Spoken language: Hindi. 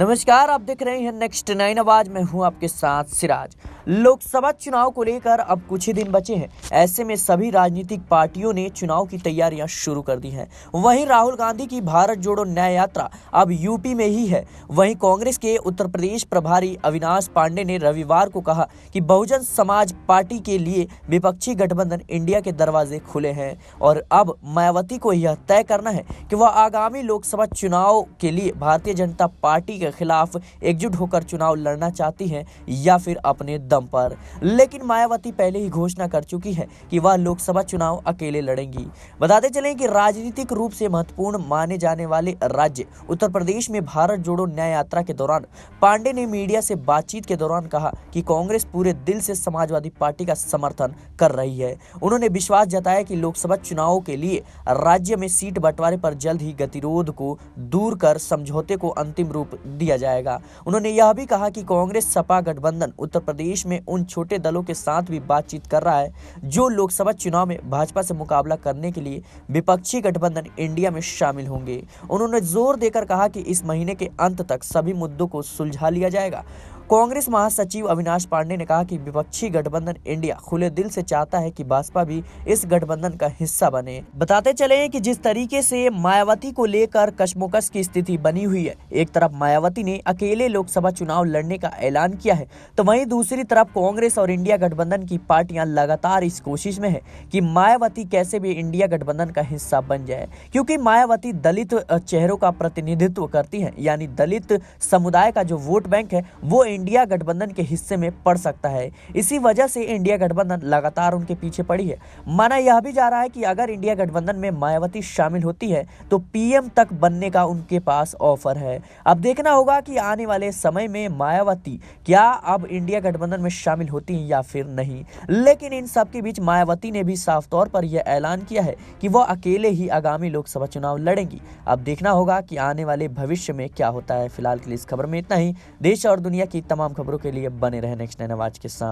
नमस्कार, आप देख रहे हैं नेक्स्ट 9 आवाज। मैं हूं आपके साथ सिराज। लोकसभा चुनाव को लेकर अब कुछ ही दिन बचे हैं। ऐसे में सभी राजनीतिक पार्टियों ने चुनाव की तैयारियां शुरू कर दी हैं। वहीं राहुल गांधी की भारत जोड़ो न्याय यात्रा अब यूपी में ही है। वहीं कांग्रेस के उत्तर प्रदेश प्रभारी अविनाश पांडे ने रविवार को कहा कि बहुजन समाज पार्टी के लिए विपक्षी गठबंधन इंडिया के दरवाजे खुले हैं और अब मायावती को यह तय करना है कि वह आगामी लोकसभा चुनाव के लिए भारतीय जनता पार्टी के खिलाफ एकजुट होकर चुनाव लड़ना चाहती हैं या फिर अपने दम पर। लेकिन मायावती पहले ही घोषणा कर चुकी है कि वह लोकसभा चुनाव अकेले लड़ेंगी। बताते चलें कि राजनीतिक रूप से महत्वपूर्ण माने जाने वाले राज्य उत्तर प्रदेश में भारत जोड़ो न्याय यात्रा के दौरान पांडे ने मीडिया से बातचीत के दौरान कहा कि कांग्रेस पूरे दिल से समाजवादी पार्टी का समर्थन कर रही है। उन्होंने विश्वास जताया कि लोकसभा चुनाव के लिए राज्य में सीट बंटवारे पर जल्द ही गतिरोध को दूर कर समझौते को अंतिम रूप दिया जाएगा। उन्होंने यह भी कहा कि कांग्रेस सपा गठबंधन उत्तर प्रदेश में उन छोटे दलों के साथ भी बातचीत कर रहा है जो लोकसभा चुनाव में भाजपा से मुकाबला करने के लिए विपक्षी गठबंधन इंडिया में शामिल होंगे। उन्होंने जोर देकर कहा कि इस महीने के अंत तक सभी मुद्दों को सुलझा लिया जाएगा। कांग्रेस महासचिव अविनाश पांडे ने कहा कि विपक्षी गठबंधन इंडिया खुले दिल से चाहता है कि भाजपा भी इस गठबंधन का हिस्सा बने। बताते चले कि जिस तरीके से मायावती को लेकर कशमकश की स्थिति बनी हुई है, एक तरफ मायावती ने अकेले लोकसभा चुनाव लड़ने का ऐलान किया है, तो वहीं दूसरी तरफ कांग्रेस और इंडिया गठबंधन की पार्टियां लगातार इस कोशिश में है कि मायावती कैसे भी इंडिया गठबंधन का हिस्सा बन जाए, क्योंकि मायावती दलित चेहरों का प्रतिनिधित्व करती है, यानी दलित समुदाय का जो वोट बैंक है वो इंडिया गठबंधन के हिस्से में पड़ सकता है। इसी वजह से इंडिया गठबंधन लगातार उनके पीछे पड़ी है। माना यह भी जा रहा है कि अगर इंडिया गठबंधन में मायावती शामिल होती है तो पीएम तक बनने का उनके पास ऑफर है। अब देखना होगा कि आने वाले समय में मायावती क्या अब इंडिया गठबंधन में शामिल होती है या फिर नहीं। लेकिन इन सब के बीच मायावती ने भी साफ तौर पर यह ऐलान किया है कि वह अकेले ही आगामी लोकसभा चुनाव लड़ेंगी। अब देखना होगा कि आने वाले भविष्य में क्या होता है। फिलहाल के लिए इस खबर में इतना ही। देश और दुनिया की तमाम खबरों के लिए बने रहे नेक्स्ट 9 आवाज के साथ।